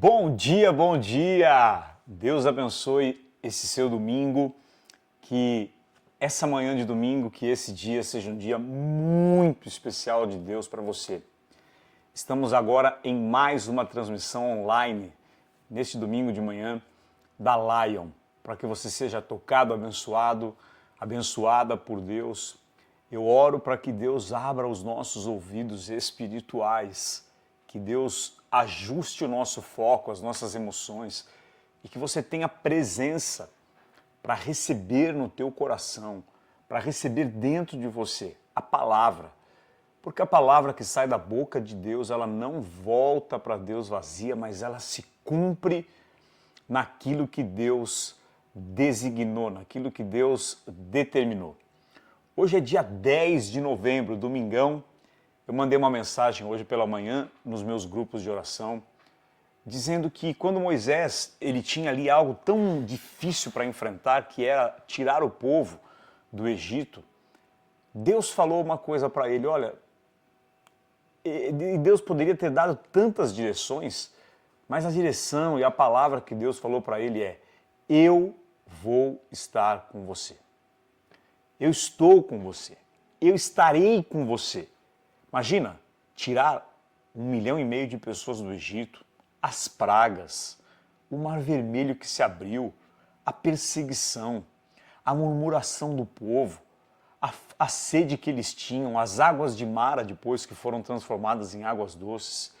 Bom dia, bom dia! Deus abençoe esse seu domingo, que essa manhã de domingo, que esse dia seja um dia muito especial de Deus para você. Estamos agora em mais uma transmissão online, neste domingo de manhã, da Lion, para que você seja tocado, abençoado, abençoada por Deus. Eu oro para que Deus abra os nossos ouvidos espirituais, que Deus ajuste o nosso foco, as nossas emoções, e que você tenha presença para receber no teu coração, para receber dentro de você a palavra. Porque a palavra que sai da boca de Deus, ela não volta para Deus vazia, mas ela se cumpre naquilo que Deus designou, naquilo que Deus determinou. Hoje é dia 10 de novembro, domingão. Eu mandei uma mensagem hoje pela manhã nos meus grupos de oração, dizendo que quando Moisés ele tinha ali algo tão difícil para enfrentar, que era tirar o povo do Egito, Deus falou uma coisa para ele, olha, Deus poderia ter dado tantas direções, mas a direção e a palavra que Deus falou para ele é: eu vou estar com você. Eu estou com você. Eu estarei com você. Imagina, tirar 1,5 milhão de pessoas do Egito, as pragas, o Mar Vermelho que se abriu, a perseguição, a murmuração do povo, a sede que eles tinham, as águas de Mara depois que foram transformadas em águas doces.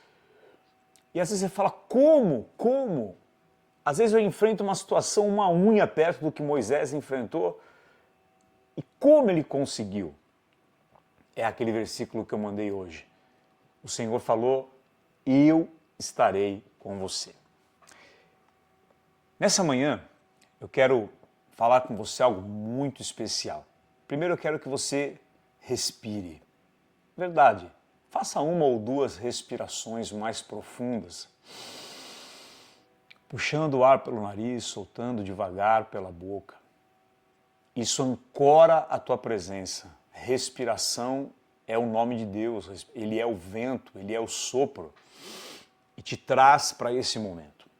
E às vezes você fala, como? Como? Às vezes eu enfrento uma situação, uma unha perto do que Moisés enfrentou. E como ele conseguiu? É aquele versículo que eu mandei hoje. O Senhor falou, eu estarei com você. Nessa manhã, eu quero falar com você algo muito especial. Primeiro eu quero que você respire. Verdade, faça 1 ou 2 respirações mais profundas. Puxando o ar pelo nariz, soltando devagar pela boca. Isso ancora a tua presença. Respiração é o nome de Deus, Ele é o vento, Ele é o sopro e te traz para esse momento.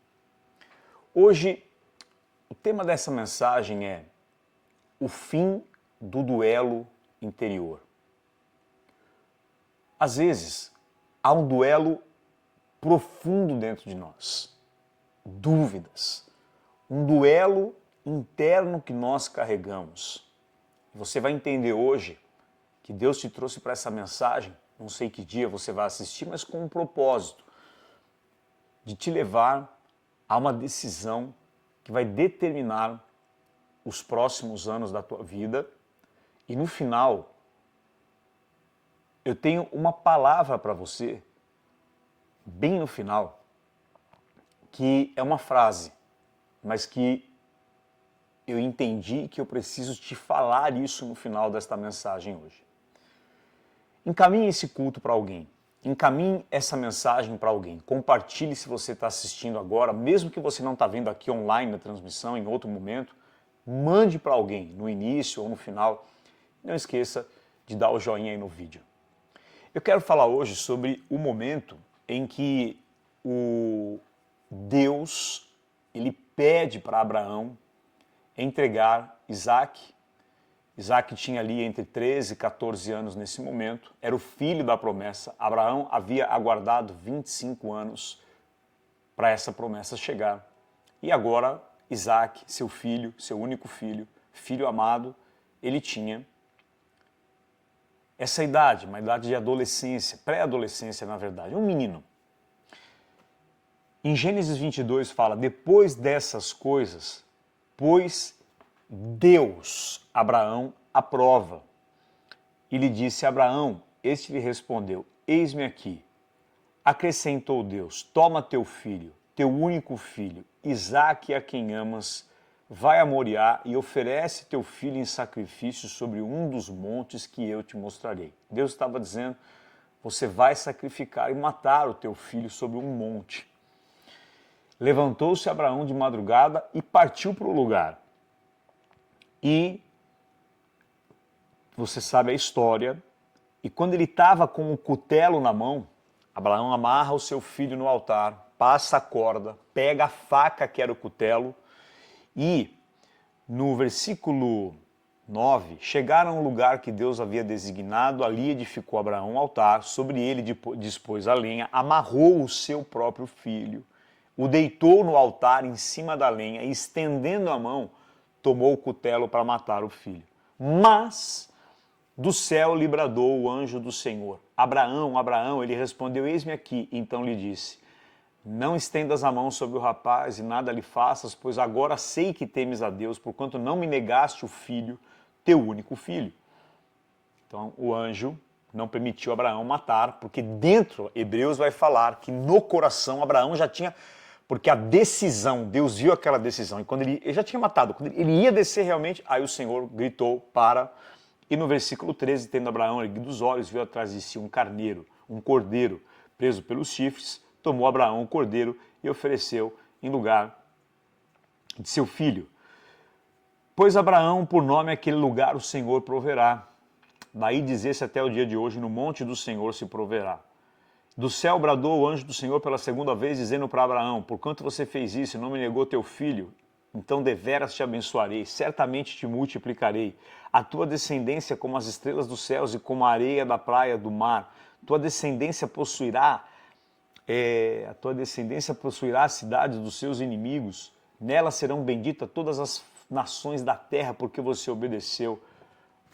Hoje, o tema dessa mensagem é o fim do duelo interior. Às vezes, há um duelo profundo dentro de nós, dúvidas, um duelo interno que nós carregamos. Você vai entender hoje que Deus te trouxe para essa mensagem, não sei que dia você vai assistir, mas com um propósito de te levar a uma decisão que vai determinar os próximos anos da tua vida. E no final, eu tenho uma palavra para você, bem no final, que é uma frase, mas que eu entendi que eu preciso te falar isso no final desta mensagem hoje. Encaminhe esse culto para alguém. Encaminhe essa mensagem para alguém. Compartilhe se você está assistindo agora, mesmo que você não está vendo aqui online na transmissão, em outro momento, mande para alguém, no início ou no final. Não esqueça de dar o joinha aí no vídeo. Eu quero falar hoje sobre o momento em que o Deus ele pede para Abraão entregar Isaac. Isaac tinha ali entre 13 e 14 anos nesse momento, era o filho da promessa. Abraão havia aguardado 25 anos para essa promessa chegar. E agora Isaac, seu filho, seu único filho, filho amado, ele tinha essa idade, uma idade de adolescência, pré-adolescência na verdade, um menino. Em Gênesis 22 fala, depois dessas coisas, pois Deus, Abraão, a prova. E lhe disse a Abraão, este lhe respondeu, eis-me aqui. Acrescentou Deus, toma teu filho, teu único filho, Isaque a quem amas, vai a Moriá e oferece teu filho em sacrifício sobre um dos montes que eu te mostrarei. Deus estava dizendo, você vai sacrificar e matar o teu filho sobre um monte. Levantou-se Abraão de madrugada e partiu para o lugar. E você sabe a história, e quando ele estava com o cutelo na mão, Abraão amarra o seu filho no altar, passa a corda, pega a faca que era o cutelo e no versículo 9, chegaram ao lugar que Deus havia designado, ali edificou Abraão um altar, sobre ele dispôs a lenha, amarrou o seu próprio filho, o deitou no altar em cima da lenha e estendendo a mão, tomou o cutelo para matar o filho. Mas do céu lhe bradou o anjo do Senhor. Abraão, Abraão, ele respondeu, eis-me aqui. Então lhe disse, não estendas a mão sobre o rapaz e nada lhe faças, pois agora sei que temes a Deus, porquanto não me negaste o filho, teu único filho. Então o anjo não permitiu Abraão matar, porque dentro, Hebreus vai falar que no coração Abraão já tinha, porque a decisão, Deus viu aquela decisão, e quando ele já tinha matado, quando ele ia descer realmente, aí o Senhor gritou para... E no versículo 13, tendo Abraão erguido os olhos, viu atrás de si um carneiro, um cordeiro, preso pelos chifres, tomou Abraão o cordeiro e ofereceu em lugar de seu filho. Pois Abraão, por nome aquele lugar, o Senhor proverá. Daí dizer-se até o dia de hoje, no monte do Senhor se proverá. Do céu bradou o anjo do Senhor pela segunda vez, dizendo para Abraão, porquanto você fez isso e não me negou teu filho, então deveras te abençoarei, certamente te multiplicarei. A tua descendência como as estrelas dos céus e como a areia da praia do mar. Tua descendência possuirá as cidades dos seus inimigos. Nela serão benditas todas as nações da terra, porque você obedeceu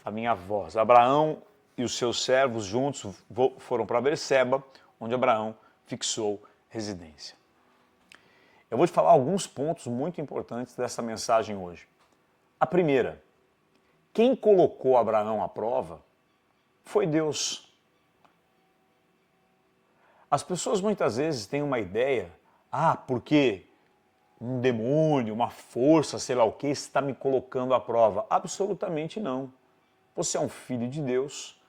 a minha voz. Abraão e os seus servos juntos foram para Berseba, onde Abraão fixou residência. Eu vou te falar alguns pontos muito importantes dessa mensagem hoje. A primeira, quem colocou Abraão à prova foi Deus. As pessoas muitas vezes têm uma ideia, porque um demônio, uma força, sei lá o que, está me colocando à prova. Absolutamente não. Você é um filho de Deus.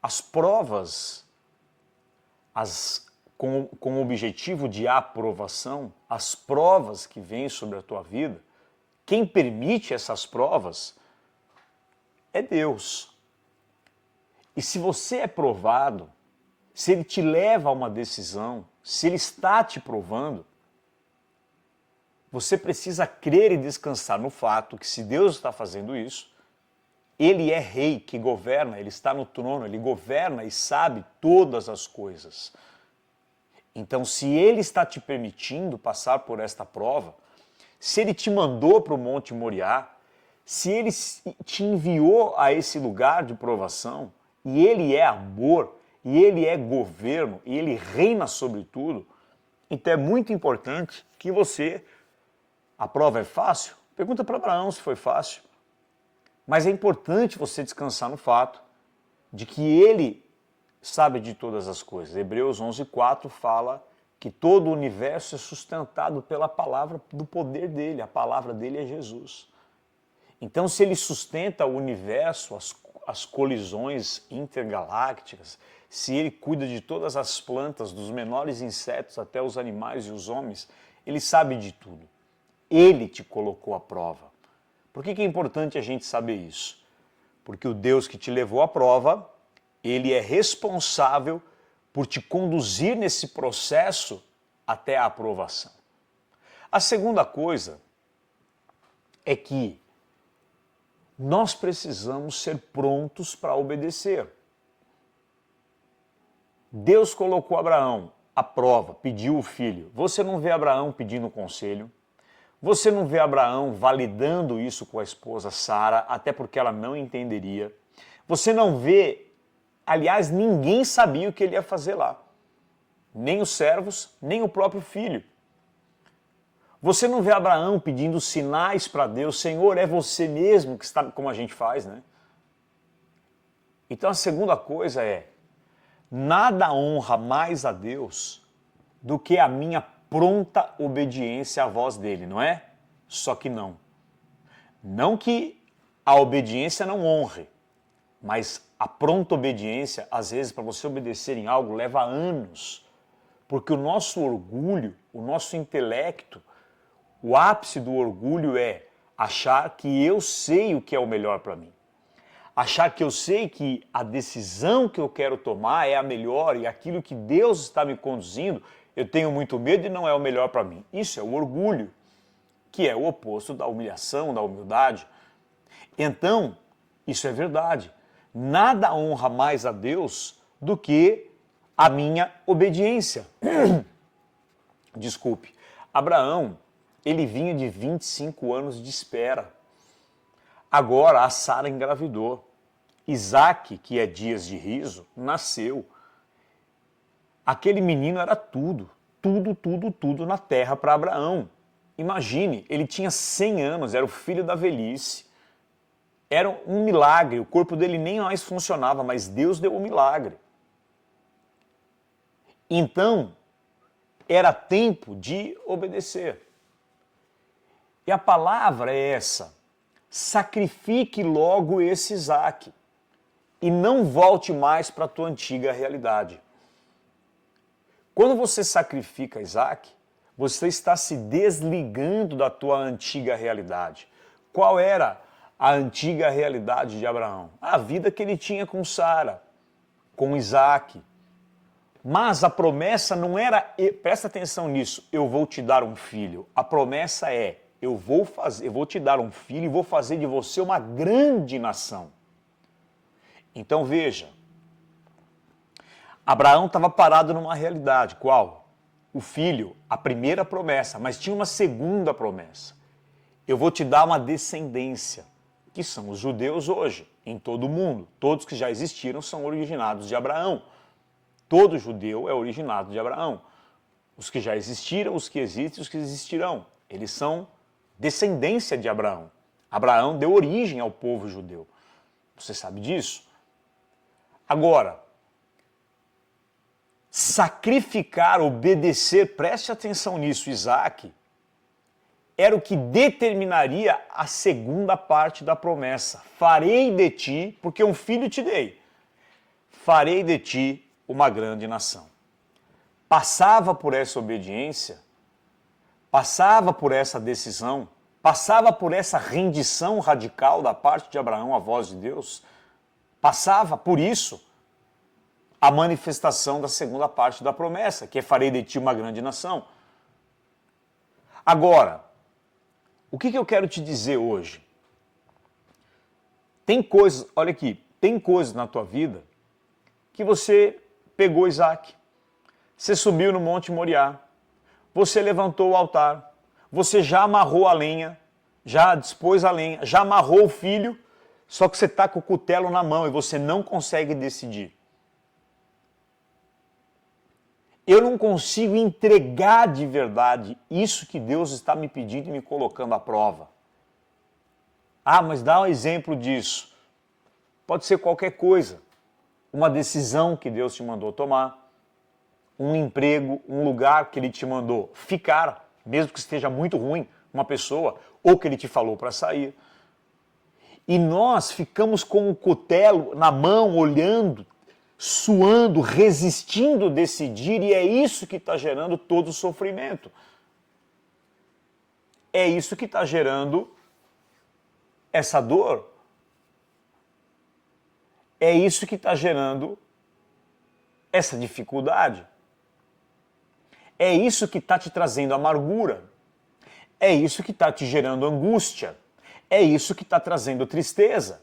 As provas, com o objetivo de aprovação, as provas que vêm sobre a tua vida, quem permite essas provas é Deus. E se você é provado, se Ele te leva a uma decisão, se Ele está te provando, você precisa crer e descansar no fato que se Deus está fazendo isso, Ele é rei que governa, Ele está no trono, Ele governa e sabe todas as coisas. Então, se Ele está te permitindo passar por esta prova, se Ele te mandou para o Monte Moriá, se Ele te enviou a esse lugar de provação, e Ele é amor, e Ele é governo, e Ele reina sobre tudo, então é muito importante que você... A prova é fácil? Pergunta para Abraão se foi fácil. Mas é importante você descansar no fato de que Ele sabe de todas as coisas. Hebreus 11:4 fala que todo o universo é sustentado pela palavra do poder dele. A palavra dele é Jesus. Então, se Ele sustenta o universo, as colisões intergalácticas, se Ele cuida de todas as plantas, dos menores insetos até os animais e os homens, Ele sabe de tudo. Ele te colocou à prova. Por que é importante a gente saber isso? Porque o Deus que te levou à prova, Ele é responsável por te conduzir nesse processo até a aprovação. A segunda coisa é que nós precisamos ser prontos para obedecer. Deus colocou Abraão à prova, pediu o filho. Você não vê Abraão pedindo conselho. Você não vê Abraão validando isso com a esposa Sara, até porque ela não entenderia. Você não vê, aliás, ninguém sabia o que ele ia fazer lá. Nem os servos, nem o próprio filho. Você não vê Abraão pedindo sinais para Deus, Senhor, é você mesmo que está, como a gente faz, né? Então a segunda coisa é, nada honra mais a Deus do que a minha pronta obediência à voz dele, não é? Só que não. Não que a obediência não honre, mas a pronta obediência, às vezes, para você obedecer em algo, leva anos. Porque o nosso orgulho, o nosso intelecto, o ápice do orgulho é achar que eu sei o que é o melhor para mim. Achar que eu sei que a decisão que eu quero tomar é a melhor e aquilo que Deus está me conduzindo eu tenho muito medo e não é o melhor para mim. Isso é o orgulho, que é o oposto da humilhação, da humildade. Então, isso é verdade. Nada honra mais a Deus do que a minha obediência. Desculpe. Abraão, ele vinha de 25 anos de espera. Agora a Sara engravidou. Isaac, que é dias de riso, nasceu. Aquele menino era tudo, tudo na terra para Abraão. Imagine, ele tinha 100 anos, era o filho da velhice. Era um milagre, o corpo dele nem mais funcionava, mas Deus deu um milagre. Então, era tempo de obedecer. E a palavra é essa: sacrifique logo esse Isaac e não volte mais para a tua antiga realidade. Quando você sacrifica Isaac, você está se desligando da tua antiga realidade. Qual era a antiga realidade de Abraão? A vida que ele tinha com Sara, com Isaac. Mas a promessa não era, presta atenção nisso, eu vou te dar um filho. A promessa é, eu vou te dar um filho e vou fazer de você uma grande nação. Então veja, Abraão estava parado numa realidade, qual? O filho, a primeira promessa, mas tinha uma segunda promessa. Eu vou te dar uma descendência, que são os judeus hoje, em todo o mundo. Todos que já existiram são originados de Abraão. Todo judeu é originado de Abraão. Os que já existiram, os que existem, os que existirão. Eles são descendência de Abraão. Abraão deu origem ao povo judeu. Você sabe disso? Agora, sacrificar, obedecer, preste atenção nisso, Isaac, era o que determinaria a segunda parte da promessa. Farei de ti, porque um filho te dei, farei de ti uma grande nação. Passava por essa obediência, passava por essa decisão, passava por essa rendição radical da parte de Abraão à voz de Deus, passava por isso a manifestação da segunda parte da promessa, que é farei de ti uma grande nação. Agora, o que eu quero te dizer hoje? Tem coisas, olha aqui, tem coisas na tua vida que você pegou Isaac, você subiu no Monte Moriá, você levantou o altar, você já amarrou a lenha, já dispôs a lenha, já amarrou o filho, só que você está com o cutelo na mão e você não consegue decidir. Eu não consigo entregar de verdade isso que Deus está me pedindo e me colocando à prova. Ah, mas dá um exemplo disso. Pode ser qualquer coisa. Uma decisão que Deus te mandou tomar, um emprego, um lugar que Ele te mandou ficar, mesmo que esteja muito ruim, uma pessoa, ou que Ele te falou para sair. E nós ficamos com o cutelo na mão, olhando, suando, resistindo decidir, e é isso que está gerando todo o sofrimento. É isso que está gerando essa dor. É isso que está gerando essa dificuldade. É isso que está te trazendo amargura. É isso que está te gerando angústia. É isso que está trazendo tristeza.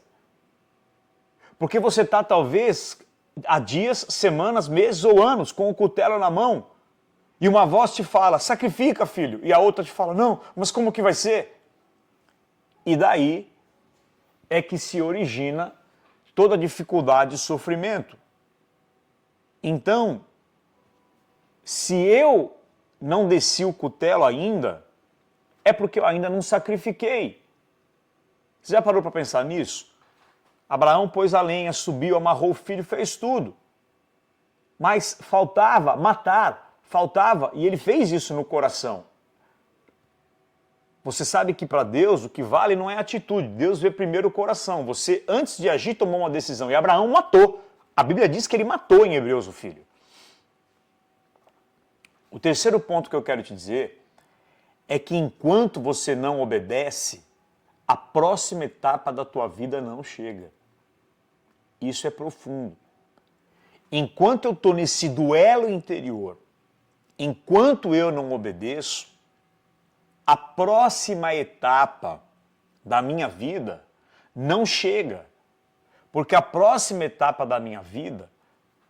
Porque você está talvez há dias, semanas, meses ou anos com o cutelo na mão e uma voz te fala, sacrifica, filho, e a outra te fala, não, mas como que vai ser? E daí é que se origina toda dificuldade e sofrimento. Então, se eu não desci o cutelo ainda, é porque eu ainda não sacrifiquei. Você já parou para pensar nisso? Abraão pôs a lenha, subiu, amarrou o filho, fez tudo. Mas faltava matar, faltava, e ele fez isso no coração. Você sabe que para Deus o que vale não é a atitude, Deus vê primeiro o coração. Você, antes de agir, tomou uma decisão, e Abraão matou. A Bíblia diz que ele matou em Hebreus o filho. O terceiro ponto que eu quero te dizer é que enquanto você não obedece, a próxima etapa da tua vida não chega. Isso é profundo. Enquanto eu estou nesse duelo interior, enquanto eu não obedeço, a próxima etapa da minha vida não chega. Porque a próxima etapa da minha vida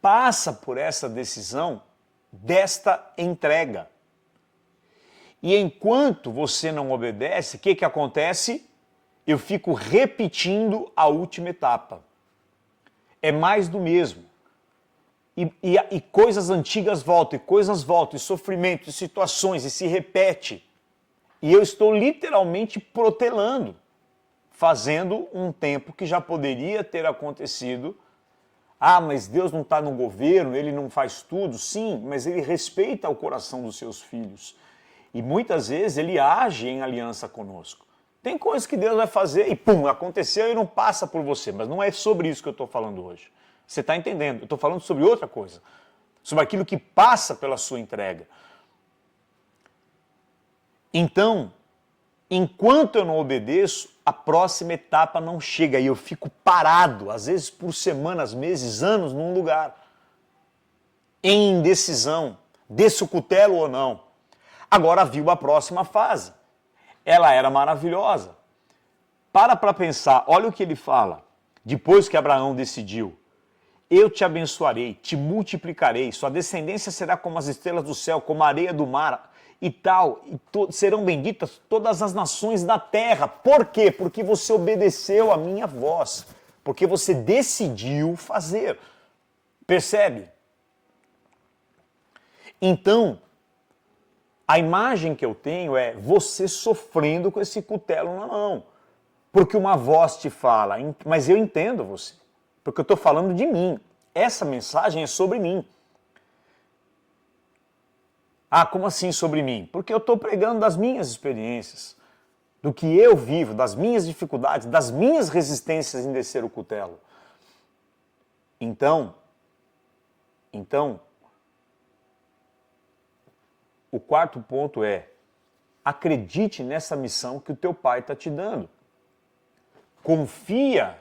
passa por essa decisão desta entrega. E enquanto você não obedece, o que acontece? Eu fico repetindo a última etapa. É mais do mesmo. E coisas antigas voltam, e sofrimento, e situações, e se repete. E eu estou literalmente protelando, fazendo um tempo que já poderia ter acontecido. Ah, mas Deus não está no governo, Ele não faz tudo. Sim, mas Ele respeita o coração dos seus filhos. E muitas vezes Ele age em aliança conosco. Tem coisas que Deus vai fazer e pum, aconteceu e não passa por você. Mas não é sobre isso que eu estou falando hoje. Você está entendendo? Eu estou falando sobre outra coisa. Sobre aquilo que passa pela sua entrega. Então, enquanto eu não obedeço, a próxima etapa não chega e eu fico parado, às vezes por semanas, meses, anos, num lugar, em indecisão, desço o cutelo ou não. Agora viu a próxima fase. Ela era maravilhosa. Para pensar, olha o que ele fala, depois que Abraão decidiu: eu te abençoarei, te multiplicarei, sua descendência será como as estrelas do céu, como a areia do mar, e tal, serão benditas todas as nações da terra. Por quê? Porque você obedeceu a minha voz, porque você decidiu fazer. Percebe? Então, a imagem que eu tenho é você sofrendo com esse cutelo na mão, porque uma voz te fala, mas eu entendo você, porque eu estou falando de mim, essa mensagem é sobre mim. Ah, como assim sobre mim? Porque eu estou pregando das minhas experiências, do que eu vivo, das minhas dificuldades, das minhas resistências em descer o cutelo. Então, o quarto ponto é: acredite nessa missão que o teu pai está te dando. Confia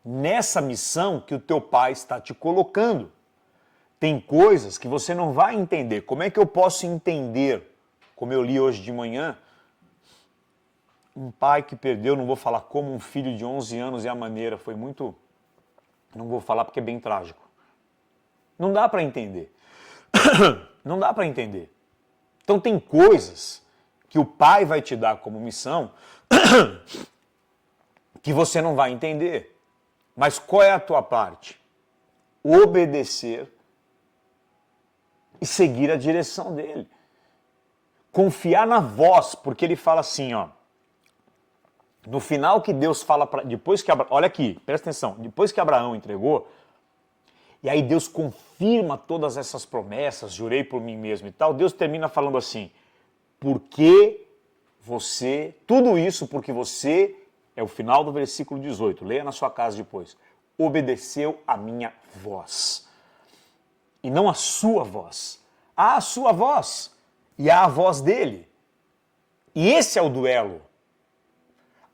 nessa missão que o teu pai está te colocando. Tem coisas que você não vai entender. Como é que eu posso entender? Como eu li hoje de manhã, um pai que perdeu, não vou falar como, um filho de 11 anos e a maneira foi muito... Não vou falar porque é bem trágico. Não dá para entender. Não dá para entender. Então tem coisas que o pai vai te dar como missão que você não vai entender. Mas qual é a tua parte? Obedecer e seguir a direção dele. Confiar na voz, porque ele fala assim, ó. No final que Deus fala para... Olha aqui, presta atenção. Depois que Abraão entregou, e aí Deus confirma todas essas promessas, jurei por mim mesmo e tal, Deus termina falando assim: porque você... Tudo isso porque você... É o final do versículo 18. Leia na sua casa depois. Obedeceu a minha voz. E não a sua voz. Há a sua voz. E há a voz dele. E esse é o duelo.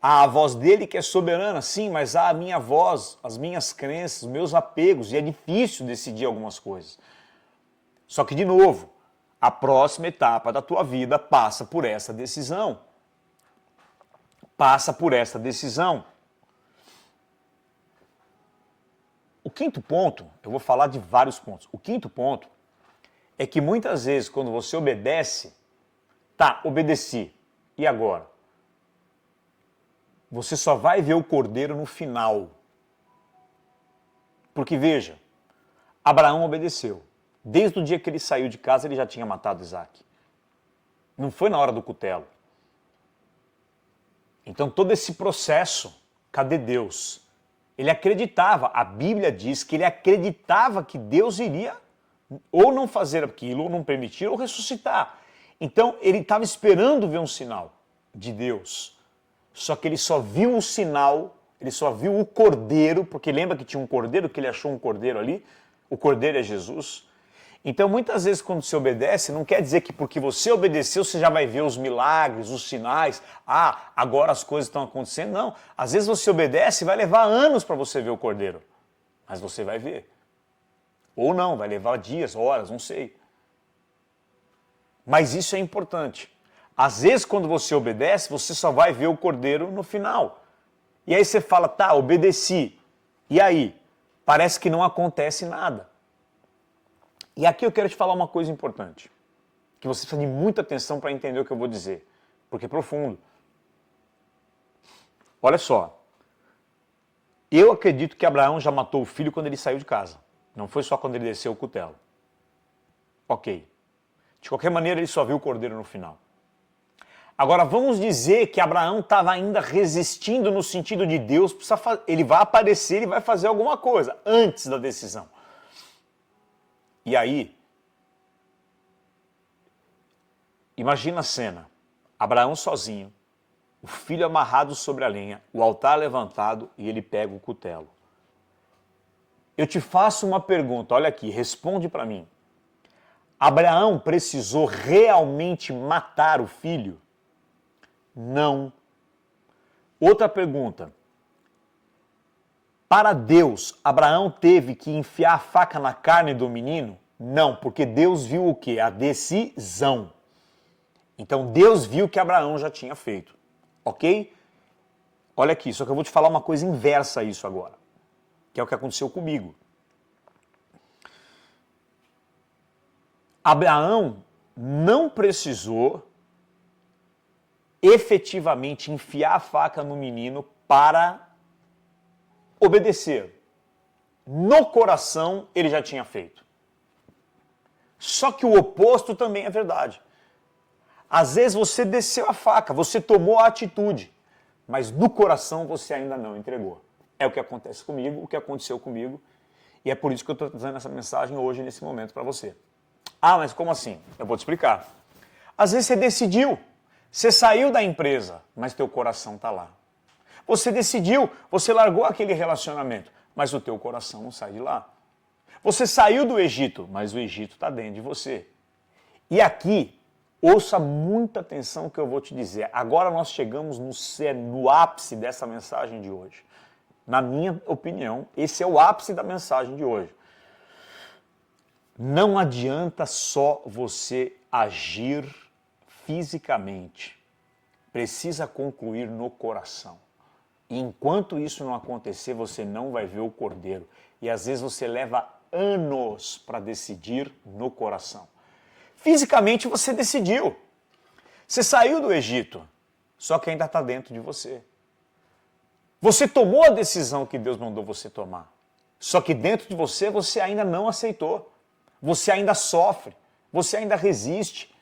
Há a voz dele que é soberana, sim, mas há a minha voz, as minhas crenças, os meus apegos. E é difícil decidir algumas coisas. Só que, de novo, a próxima etapa da tua vida passa por essa decisão. Passa por essa decisão. O quinto ponto, eu vou falar de vários pontos. O quinto ponto é que muitas vezes quando você obedece, tá, obedeci, e agora? Você só vai ver o cordeiro no final. Porque veja, Abraão obedeceu. Desde o dia que ele saiu de casa, ele já tinha matado Isaac. Não foi na hora do cutelo. Então todo esse processo, cadê Deus? Ele acreditava, a Bíblia diz que ele acreditava que Deus iria ou não fazer aquilo, ou não permitir, ou ressuscitar. Então ele estava esperando ver um sinal de Deus. Só que ele só viu o sinal, ele só viu o cordeiro, porque lembra que tinha um cordeiro, que ele achou um cordeiro ali? O cordeiro é Jesus. Então, muitas vezes, quando você obedece, não quer dizer que porque você obedeceu, você já vai ver os milagres, os sinais. Ah, agora as coisas estão acontecendo. Não. Às vezes você obedece e vai levar anos para você ver o cordeiro. Mas você vai ver. Ou não, vai levar dias, horas, não sei. Mas isso é importante. Às vezes, quando você obedece, você só vai ver o cordeiro no final. E aí você fala, tá, obedeci. E aí? Parece que não acontece nada. E aqui eu quero te falar uma coisa importante, que você precisa de muita atenção para entender o que eu vou dizer, porque é profundo. Olha só, eu acredito que Abraão já matou o filho quando ele saiu de casa. Não foi só quando ele desceu o cutelo. Ok. De qualquer maneira, ele só viu o cordeiro no final. Agora, vamos dizer que Abraão estava ainda resistindo no sentido de Deus, ele vai aparecer, ele vai fazer alguma coisa antes da decisão. E aí, imagina a cena, Abraão sozinho, o filho amarrado sobre a lenha, o altar levantado e ele pega o cutelo. Eu te faço uma pergunta, olha aqui, responde para mim. Abraão precisou realmente matar o filho? Não. Outra pergunta. Para Deus, Abraão teve que enfiar a faca na carne do menino? Não, porque Deus viu o quê? A decisão. Então Deus viu o que Abraão já tinha feito. Ok? Olha aqui, só que eu vou te falar uma coisa inversa a isso agora, que é o que aconteceu comigo. Abraão não precisou efetivamente enfiar a faca no menino para obedecer. No coração ele já tinha feito. Só que o oposto também é verdade. Às vezes você desceu a faca, você tomou a atitude, mas no coração você ainda não entregou. É o que acontece comigo, o que aconteceu comigo, e é por isso que eu estou trazendo essa mensagem hoje, nesse momento, para você. Ah, mas como assim? Eu vou te explicar. Às vezes você decidiu, você saiu da empresa, mas teu coração está lá. Você decidiu, você largou aquele relacionamento, mas o teu coração não sai de lá. Você saiu do Egito, mas o Egito está dentro de você. E aqui, ouça muita atenção que eu vou te dizer. Agora nós chegamos no ápice dessa mensagem de hoje. Na minha opinião, esse é o ápice da mensagem de hoje. Não adianta só você agir fisicamente. Precisa concluir no coração. E enquanto isso não acontecer, você não vai ver o cordeiro. E às vezes você leva anos para decidir no coração. Fisicamente você decidiu. Você saiu do Egito, só que ainda está dentro de você. Você tomou a decisão que Deus mandou você tomar. Só que dentro de você, você ainda não aceitou. Você ainda sofre. Você ainda resiste.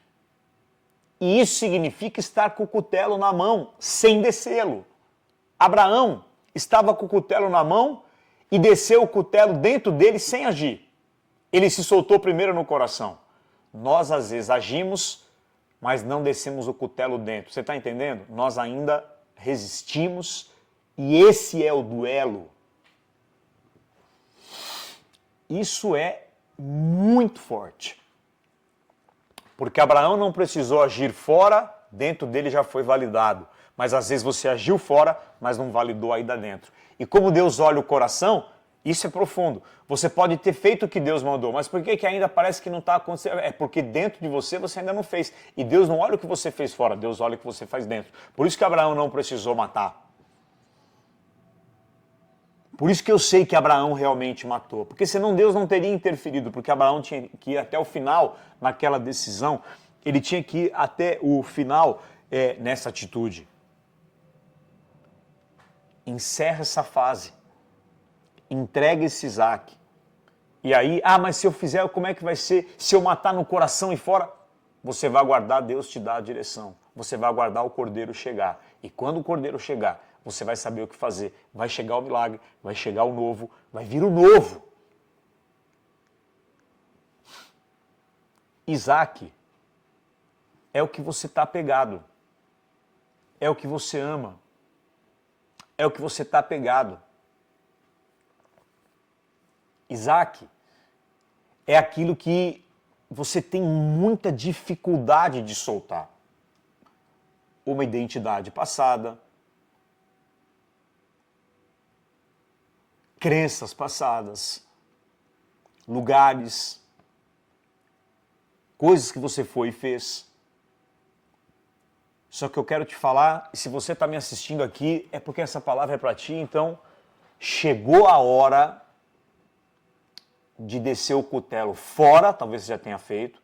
E isso significa estar com o cutelo na mão, sem descê-lo. Abraão estava com o cutelo na mão e desceu o cutelo dentro dele sem agir. Ele se soltou primeiro no coração. Nós, às vezes, agimos, mas não descemos o cutelo dentro. Você está entendendo? Nós ainda resistimos e esse é o duelo. Isso é muito forte. Porque Abraão não precisou agir fora, dentro dele já foi validado. Mas às vezes você agiu fora, mas não validou aí dentro. E como Deus olha o coração, isso é profundo. Você pode ter feito o que Deus mandou, mas por que ainda parece que não está acontecendo? É porque dentro de você ainda não fez. E Deus não olha o que você fez fora, Deus olha o que você faz dentro. Por isso que Abraão não precisou matar. Por isso que eu sei que Abraão realmente matou. Porque senão Deus não teria interferido, porque Abraão tinha que ir até o final naquela decisão. Ele tinha que ir até o final nessa atitude. Encerra essa fase. Entrega esse Isaac. E aí, mas se eu fizer, como é que vai ser? Se eu matar no coração e fora? Você vai aguardar Deus te dar a direção. Você vai aguardar o cordeiro chegar. E quando o cordeiro chegar, você vai saber o que fazer. Vai chegar o milagre, vai chegar o novo, vai vir o novo. Isaac é o que você está apegado. É o que você ama. É o que você está apegado. Isaac é aquilo que você tem muita dificuldade de soltar. Uma identidade passada, crenças passadas, lugares, coisas que você foi e fez. Só que eu quero te falar, e se você está me assistindo aqui, é porque essa palavra é para ti, então chegou a hora de descer o cutelo fora, talvez você já tenha feito,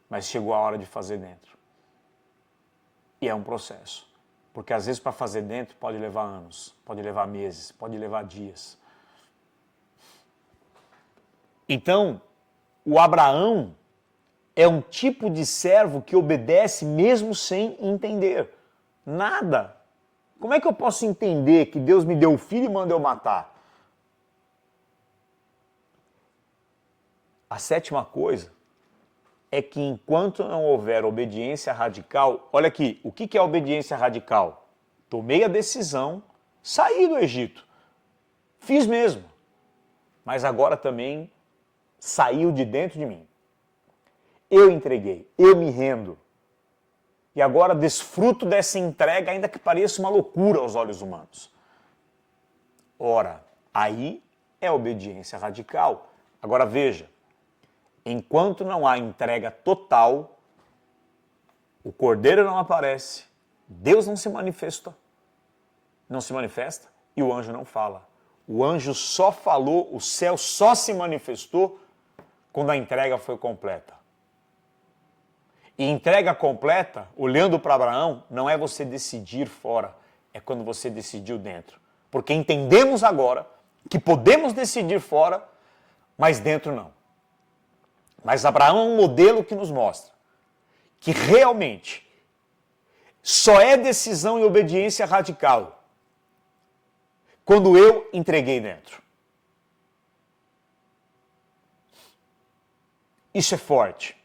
mas chegou a hora de fazer dentro. E é um processo. Porque às vezes para fazer dentro pode levar anos, pode levar meses, pode levar dias. Então, o Abraão é um tipo de servo que obedece mesmo sem entender nada. Como é que eu posso entender que Deus me deu o filho e mandou eu matar? A sétima coisa é que enquanto não houver obediência radical, olha aqui, o que é obediência radical? Tomei a decisão, saí do Egito, fiz mesmo, mas agora também saiu de dentro de mim. Eu entreguei, eu me rendo. E agora desfruto dessa entrega, ainda que pareça uma loucura aos olhos humanos. Ora, aí é obediência radical. Agora veja, enquanto não há entrega total, o cordeiro não aparece, Deus não se manifesta e o anjo não fala. O anjo só falou, o céu só se manifestou quando a entrega foi completa. E entrega completa, olhando para Abraão, não é você decidir fora, é quando você decidiu dentro. Porque entendemos agora que podemos decidir fora, mas dentro não. Mas Abraão é um modelo que nos mostra que realmente só é decisão e obediência radical quando eu entreguei dentro. Isso é forte.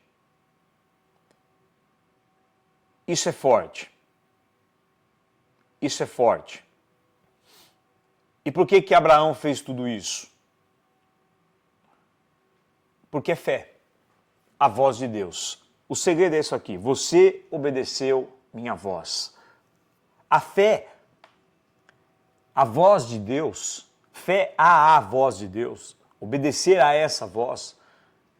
Isso é forte. Isso é forte. E por que Abraão fez tudo isso? Porque é fé. A voz de Deus. O segredo é isso aqui. Você obedeceu minha voz. A fé, a voz de Deus, fé a voz de Deus, obedecer a essa voz,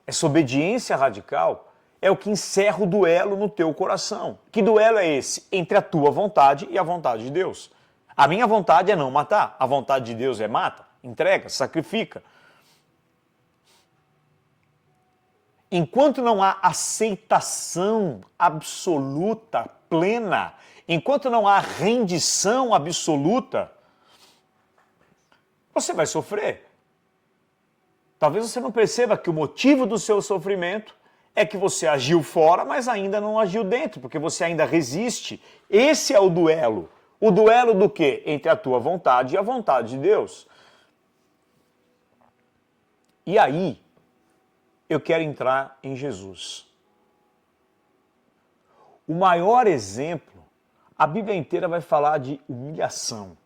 essa obediência radical, é o que encerra o duelo no teu coração. Que duelo é esse? Entre a tua vontade e a vontade de Deus. A minha vontade é não matar, a vontade de Deus é mata, entrega, sacrifica. Enquanto não há aceitação absoluta, plena, enquanto não há rendição absoluta, você vai sofrer. Talvez você não perceba que o motivo do seu sofrimento é que você agiu fora, mas ainda não agiu dentro, porque você ainda resiste. Esse é o duelo. O duelo do quê? Entre a tua vontade e a vontade de Deus. E aí, eu quero entrar em Jesus. O maior exemplo, a Bíblia inteira vai falar de humilhação.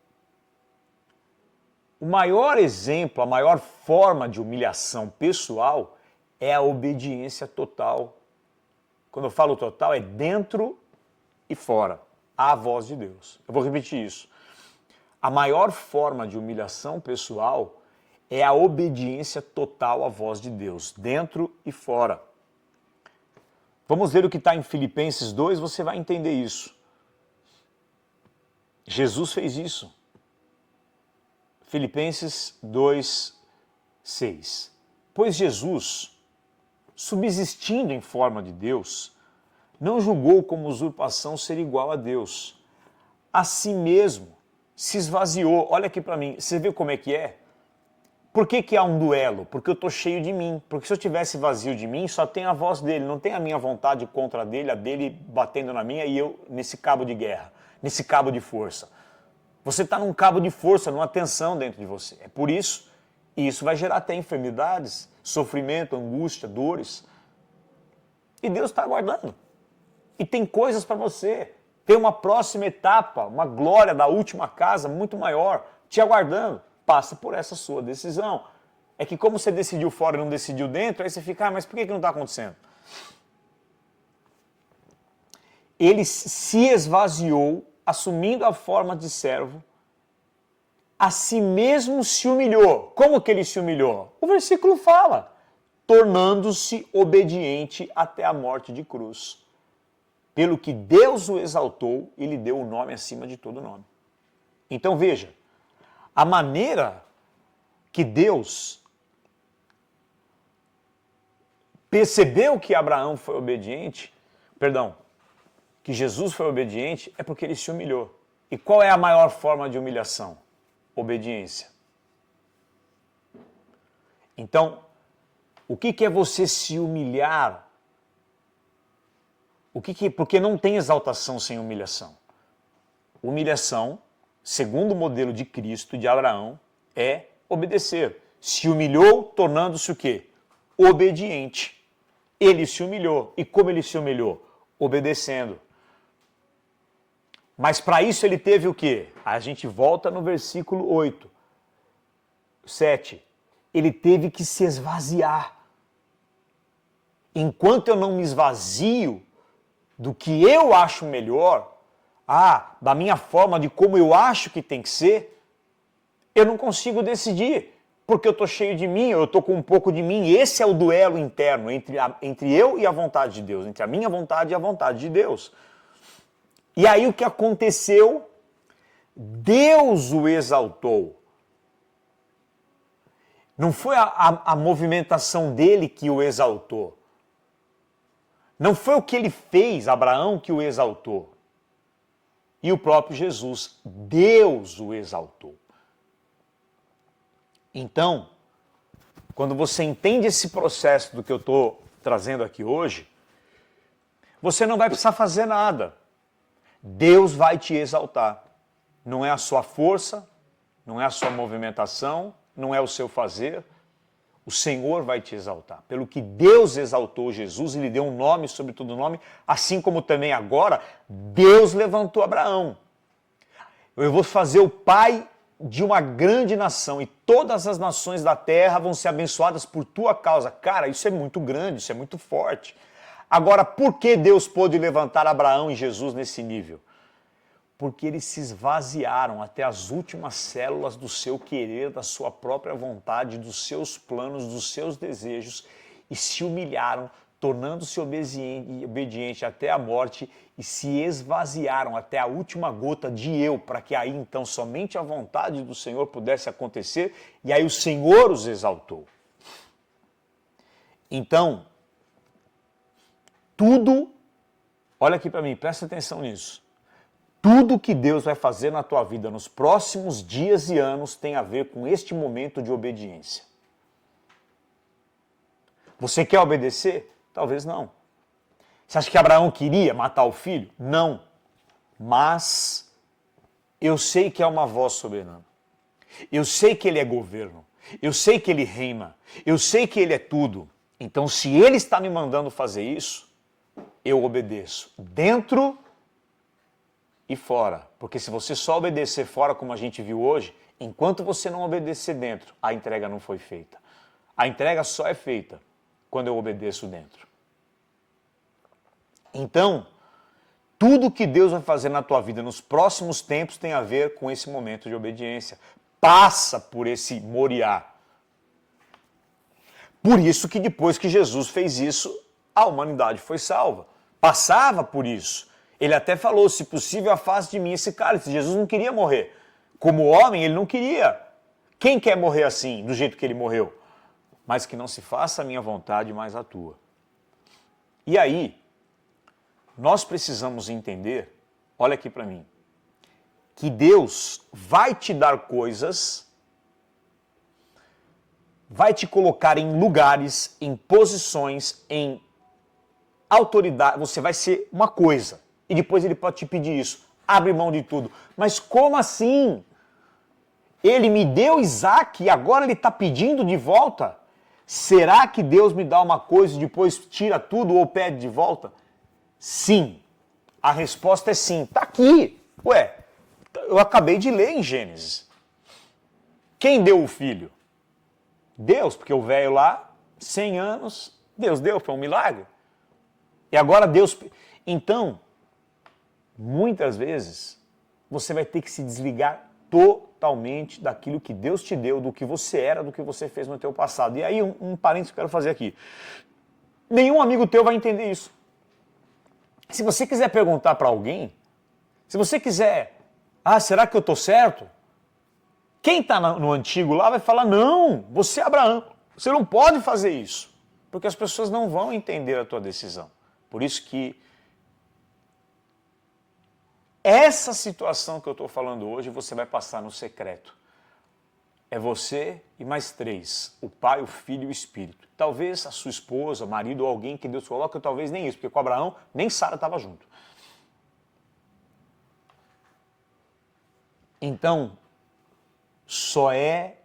O maior exemplo, a maior forma de humilhação pessoal é a obediência total. Quando eu falo total, é dentro e fora, à voz de Deus. Eu vou repetir isso. A maior forma de humilhação pessoal é a obediência total à voz de Deus, dentro e fora. Vamos ver o que está em Filipenses 2, você vai entender isso. Jesus fez isso. Filipenses 2, 6. Pois Jesus, subsistindo em forma de Deus, não julgou como usurpação ser igual a Deus. A si mesmo se esvaziou. Olha aqui para mim, você vê como é que é? Por que há um duelo? Porque eu estou cheio de mim. Porque se eu tivesse vazio de mim, só tem a voz dele, não tem a minha vontade contra a dele batendo na minha e eu nesse cabo de guerra, nesse cabo de força. Você está num cabo de força, numa tensão dentro de você. É por isso, e isso vai gerar até enfermidades, sofrimento, angústia, dores. E Deus está aguardando. E tem coisas para você. Tem uma próxima etapa, uma glória da última casa muito maior te aguardando. Passa por essa sua decisão. É que como você decidiu fora e não decidiu dentro, aí você fica, mas por que não está acontecendo? Ele se esvaziou, assumindo a forma de servo, a si mesmo se humilhou. Como que ele se humilhou? O versículo fala, tornando-se obediente até a morte de cruz. Pelo que Deus o exaltou e lhe deu o nome acima de todo nome. Então veja, a maneira que Deus percebeu que Abraão foi obediente, que Jesus foi obediente, é porque ele se humilhou. E qual é a maior forma de humilhação? Obediência. Então, o que é você se humilhar? Porque não tem exaltação sem humilhação. Humilhação, segundo o modelo de Cristo, de Abraão, é obedecer. Se humilhou, tornando-se o quê? Obediente. Ele se humilhou. E como ele se humilhou? Obedecendo. Mas para isso ele teve o quê? A gente volta no versículo 8, 7. Ele teve que se esvaziar. Enquanto eu não me esvazio do que eu acho melhor, da minha forma, de como eu acho que tem que ser, eu não consigo decidir, porque eu estou cheio de mim, eu estou com um pouco de mim. Esse é o duelo interno entre eu e a vontade de Deus, entre a minha vontade e a vontade de Deus. E aí o que aconteceu? Deus o exaltou. Não foi a movimentação dele que o exaltou. Não foi o que ele fez, Abraão, que o exaltou. E o próprio Jesus, Deus o exaltou. Então, quando você entende esse processo do que eu estou trazendo aqui hoje, você não vai precisar fazer nada. Deus vai te exaltar. Não é a sua força, não é a sua movimentação, não é o seu fazer. O Senhor vai te exaltar. Pelo que Deus exaltou Jesus e lhe deu um nome sobre todo nome, assim como também agora Deus levantou Abraão. Eu vou fazer o pai de uma grande nação e todas as nações da terra vão ser abençoadas por tua causa. Cara, isso é muito grande, isso é muito forte. Agora, por que Deus pôde levantar Abraão e Jesus nesse nível? Porque eles se esvaziaram até as últimas células do seu querer, da sua própria vontade, dos seus planos, dos seus desejos, e se humilharam, tornando-se obediente até a morte, e se esvaziaram até a última gota de eu, para que aí então somente a vontade do Senhor pudesse acontecer, e aí o Senhor os exaltou. Então, tudo, olha aqui para mim, presta atenção nisso. Tudo que Deus vai fazer na tua vida nos próximos dias e anos tem a ver com este momento de obediência. Você quer obedecer? Talvez não. Você acha que Abraão queria matar o filho? Não. Mas eu sei que é uma voz soberana. Eu sei que ele é governo. Eu sei que ele reina. Eu sei que ele é tudo. Então, se ele está me mandando fazer isso, eu obedeço. Dentro e fora. Porque se você só obedecer fora, como a gente viu hoje, enquanto você não obedecer dentro, a entrega não foi feita. A entrega só é feita quando eu obedeço dentro. Então, tudo que Deus vai fazer na tua vida nos próximos tempos tem a ver com esse momento de obediência. Passa por esse Moriá. Por isso que depois que Jesus fez isso, a humanidade foi salva. Passava por isso. Ele até falou, se possível, afaste de mim esse cálice. Jesus não queria morrer. Como homem, ele não queria. Quem quer morrer assim, do jeito que ele morreu? Mas que não se faça a minha vontade, mas a tua. E aí, nós precisamos entender, olha aqui para mim, que Deus vai te dar coisas, vai te colocar em lugares, em posições, em autoridade, você vai ser uma coisa. E depois ele pode te pedir isso. Abre mão de tudo. Mas como assim? Ele me deu Isaac e agora ele está pedindo de volta? Será que Deus me dá uma coisa e depois tira tudo ou pede de volta? Sim. A resposta é sim. Está aqui. Ué, eu acabei de ler em Gênesis. Quem deu o filho? Deus, porque o velho lá, 100 anos, Deus deu, foi um milagre. E agora Deus... Então, muitas vezes, você vai ter que se desligar totalmente daquilo que Deus te deu, do que você era, do que você fez no teu passado. E aí um parênteses que eu quero fazer aqui. Nenhum amigo teu vai entender isso. Se você quiser perguntar para alguém, se você quiser, será que eu estou certo? Quem está no antigo lá vai falar, não, você é Abraão, você não pode fazer isso. Porque as pessoas não vão entender a tua decisão. Por isso que essa situação que eu estou falando hoje, você vai passar no secreto. É você e mais 3, o Pai, o Filho e o Espírito. Talvez a sua esposa, marido ou alguém que Deus coloca, talvez nem isso, porque com Abraão nem Sara estava junto. Então, só é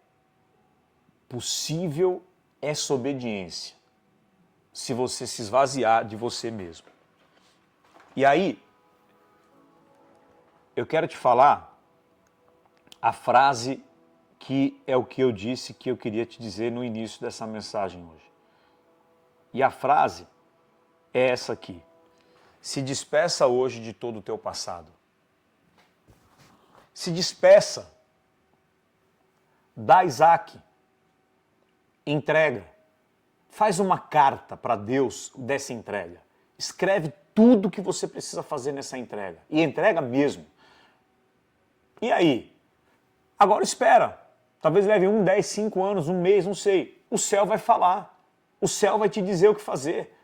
possível essa obediência se você se esvaziar de você mesmo. E aí, eu quero te falar a frase que é o que eu disse que eu queria te dizer no início dessa mensagem hoje. E a frase é essa aqui. Se despeça hoje de todo o teu passado. Se despeça. Dá Isaac. Entrega. Faz uma carta para Deus dessa entrega. Escreve tudo que você precisa fazer nessa entrega. E entrega mesmo. E aí? Agora espera. Talvez leve 1, 10, 5 anos, um mês, não sei. O céu vai falar. O céu vai te dizer o que fazer.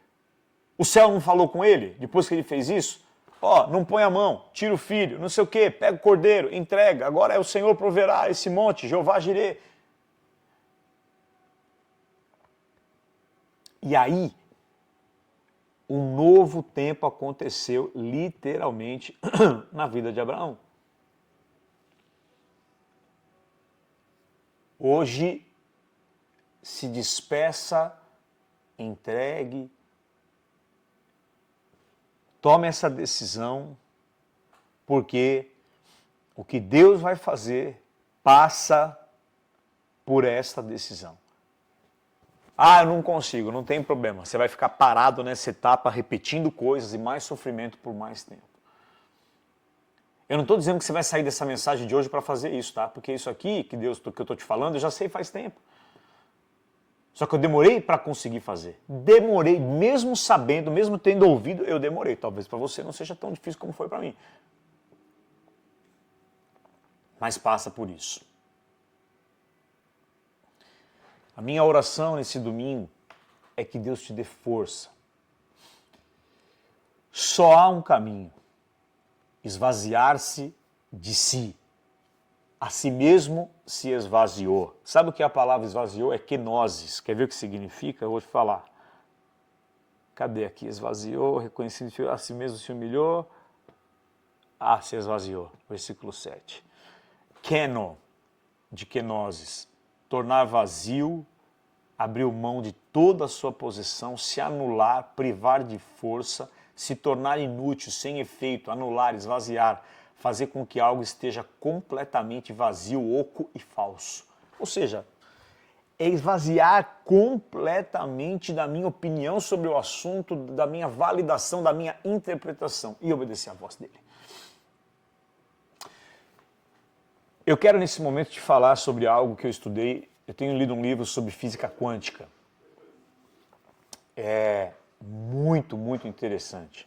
O céu não falou com ele depois que ele fez isso? Não põe a mão, tira o filho, não sei o quê, pega o cordeiro, entrega. Agora é o Senhor proverá esse monte, Jeová Jirê. E aí, um novo tempo aconteceu literalmente na vida de Abraão. Hoje, se despeça, entregue, tome essa decisão, porque o que Deus vai fazer passa por essa decisão. Eu não consigo, não tem problema. Você vai ficar parado nessa etapa, repetindo coisas e mais sofrimento por mais tempo. Eu não estou dizendo que você vai sair dessa mensagem de hoje para fazer isso, tá? Porque isso aqui que eu estou te falando, eu já sei faz tempo. Só que eu demorei para conseguir fazer. Demorei, mesmo sabendo, mesmo tendo ouvido, eu demorei. Talvez para você não seja tão difícil como foi para mim. Mas passa por isso. A minha oração nesse domingo é que Deus te dê força. Só há um caminho. Esvaziar-se de si. A si mesmo se esvaziou. Sabe o que a palavra esvaziou? É kenosis. Quer ver o que significa? Eu vou te falar. Cadê aqui? Esvaziou, reconhecido, a si mesmo se humilhou. Se esvaziou. Versículo 7. Keno, de kenosis. Tornar vazio, abrir mão de toda a sua posição, se anular, privar de força, se tornar inútil, sem efeito, anular, esvaziar, fazer com que algo esteja completamente vazio, oco e falso. Ou seja, é esvaziar completamente da minha opinião sobre o assunto, da minha validação, da minha interpretação e obedecer à voz dele. Eu quero nesse momento te falar sobre algo que eu estudei. Eu tenho lido um livro sobre física quântica. É muito, muito interessante.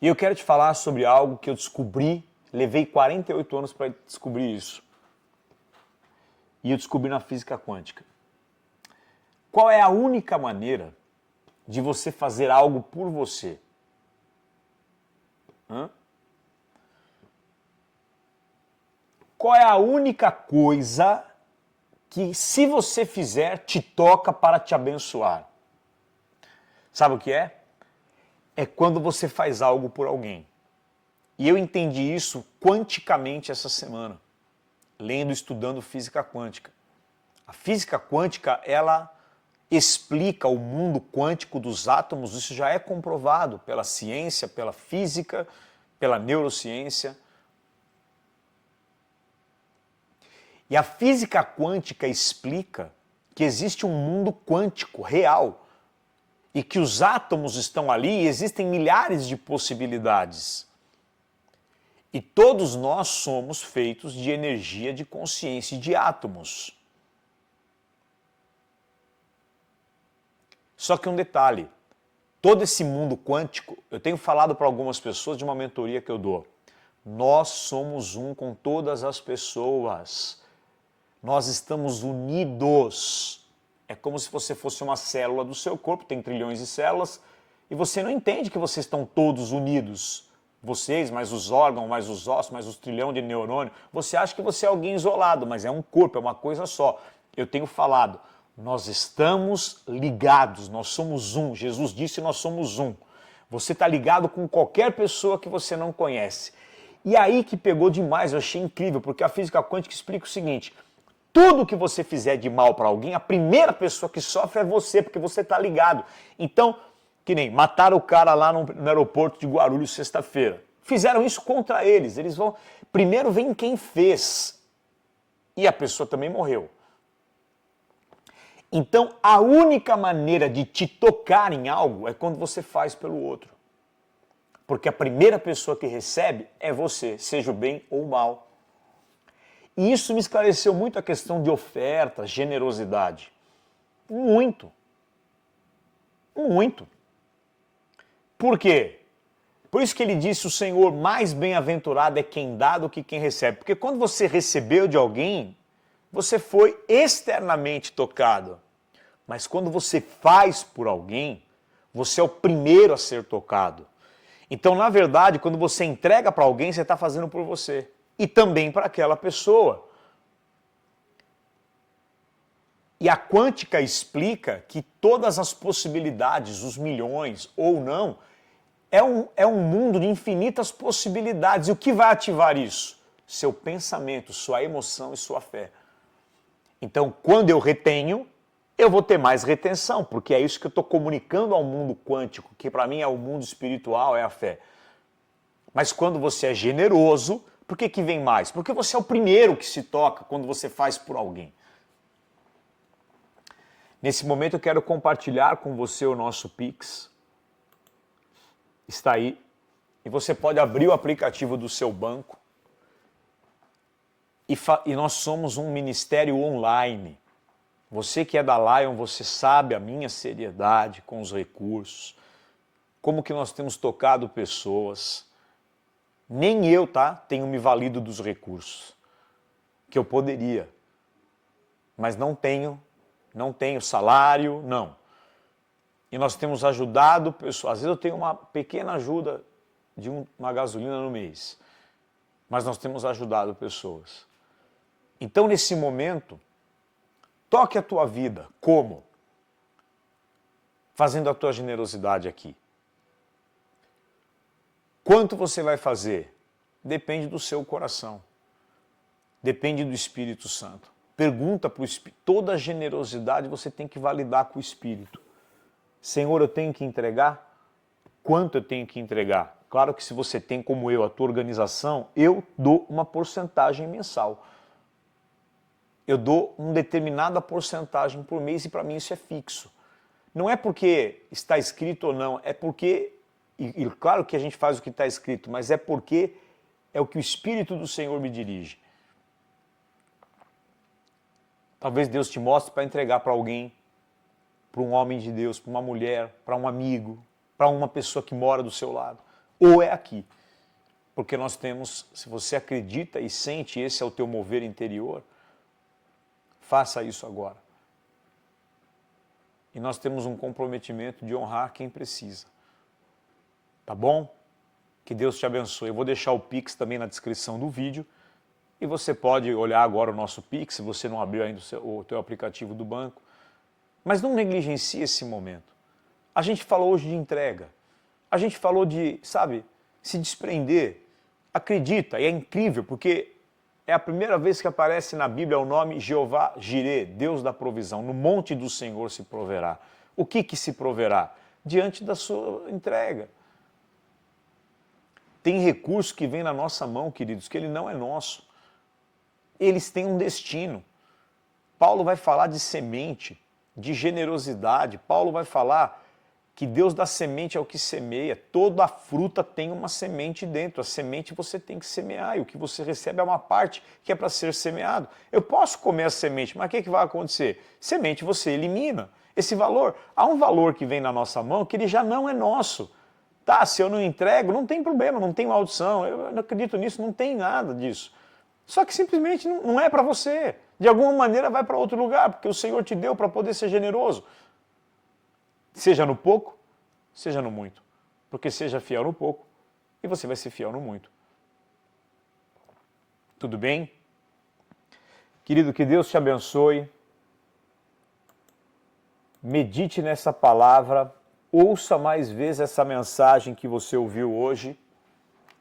E eu quero te falar sobre algo que eu descobri, levei 48 anos para descobrir isso. E eu descobri na física quântica. Qual é a única maneira de você fazer algo por você? Qual é a única coisa que, se você fizer, te toca para te abençoar? Sabe o que é? É quando você faz algo por alguém. E eu entendi isso quanticamente essa semana, lendo e estudando física quântica. A física quântica, ela explica o mundo quântico dos átomos, isso já é comprovado pela ciência, pela física, pela neurociência. E a física quântica explica que existe um mundo quântico real e que os átomos estão ali e existem milhares de possibilidades. E todos nós somos feitos de energia, de consciência e de átomos. Só que um detalhe, todo esse mundo quântico, eu tenho falado para algumas pessoas de uma mentoria que eu dou, nós somos um com todas as pessoas. Nós estamos unidos. É como se você fosse uma célula do seu corpo, tem trilhões de células, e você não entende que vocês estão todos unidos. Vocês, mais os órgãos, mais os ossos, mais os trilhões de neurônios. Você acha que você é alguém isolado, mas é um corpo, é uma coisa só. Eu tenho falado, nós estamos ligados, nós somos um. Jesus disse, nós somos um. Você está ligado com qualquer pessoa que você não conhece. E aí que pegou demais, eu achei incrível, porque a física quântica explica o seguinte, tudo que você fizer de mal para alguém, a primeira pessoa que sofre é você, porque você está ligado. Então, que nem mataram o cara lá no aeroporto de Guarulhos sexta-feira. Fizeram isso contra eles. Eles vão. Primeiro vem quem fez. E a pessoa também morreu. Então, a única maneira de te tocar em algo é quando você faz pelo outro. Porque a primeira pessoa que recebe é você, seja o bem ou o mal. E isso me esclareceu muito a questão de oferta, generosidade. Muito. Muito. Por quê? Por isso que ele disse, o Senhor mais bem-aventurado é quem dá do que quem recebe. Porque quando você recebeu de alguém, você foi externamente tocado. Mas quando você faz por alguém, você é o primeiro a ser tocado. Então, na verdade, quando você entrega para alguém, você está fazendo por você. E também para aquela pessoa. E a quântica explica que todas as possibilidades, os milhões ou não, é um mundo de infinitas possibilidades. E o que vai ativar isso? Seu pensamento, sua emoção e sua fé. Então, quando eu retenho, eu vou ter mais retenção, porque é isso que eu estou comunicando ao mundo quântico, que para mim é o mundo espiritual, é a fé. Mas quando você é generoso, por que vem mais? Porque você é o primeiro que se toca quando você faz por alguém. Nesse momento eu quero compartilhar com você o nosso Pix. Está aí. E você pode abrir o aplicativo do seu banco. E nós somos um ministério online. Você que é da Lion, você sabe a minha seriedade com os recursos. Como que nós temos tocado pessoas. Nem eu, tenho me valido dos recursos. Que eu poderia. Mas não tenho salário, não. E nós temos ajudado pessoas. Às vezes eu tenho uma pequena ajuda de uma gasolina no mês. Mas nós temos ajudado pessoas. Então, nesse momento, toque a tua vida. Como? Fazendo a tua generosidade aqui. Quanto você vai fazer? Depende do seu coração. Depende do Espírito Santo. Pergunta para o Espírito. Toda generosidade você tem que validar com o Espírito. Senhor, eu tenho que entregar? Quanto eu tenho que entregar? Claro que se você tem, como eu, a tua organização, eu dou uma porcentagem mensal. Eu dou uma determinada porcentagem por mês e para mim isso é fixo. Não é porque está escrito ou não, é porque, e claro que a gente faz o que está escrito, mas é porque é o que o Espírito do Senhor me dirige. Talvez Deus te mostre para entregar para alguém, para um homem de Deus, para uma mulher, para um amigo, para uma pessoa que mora do seu lado. Ou é aqui. Porque nós temos, se você acredita e sente, esse é o teu mover interior, faça isso agora. E nós temos um comprometimento de honrar quem precisa. Tá bom? Que Deus te abençoe. Eu vou deixar o Pix também na descrição do vídeo. E você pode olhar agora o nosso Pix, se você não abriu ainda o teu aplicativo do banco. Mas não negligencie esse momento. A gente falou hoje de entrega. A gente falou de, se desprender. Acredita, e é incrível, porque é a primeira vez que aparece na Bíblia o nome Jeová Jirê, Deus da provisão. No monte do Senhor se proverá. O que se proverá? Diante da sua entrega. Tem recurso que vem na nossa mão, queridos, que ele não é nosso. Eles têm um destino. Paulo vai falar de semente, de generosidade. Paulo vai falar que Deus dá semente ao que semeia. Toda a fruta tem uma semente dentro. A semente você tem que semear e o que você recebe é uma parte que é para ser semeado. Eu posso comer a semente, mas o que vai acontecer? Semente você elimina. Esse valor, há um valor que vem na nossa mão que ele já não é nosso. Tá, se eu não entrego, não tem problema, não tem maldição, eu não acredito nisso, não tem nada disso. Só que simplesmente não é para você. De alguma maneira vai para outro lugar, porque o Senhor te deu para poder ser generoso. Seja no pouco, seja no muito. Porque seja fiel no pouco e você vai ser fiel no muito. Tudo bem? Querido, que Deus te abençoe. Medite nessa palavra, ouça mais vezes essa mensagem que você ouviu hoje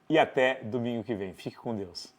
e até domingo que vem. Fique com Deus.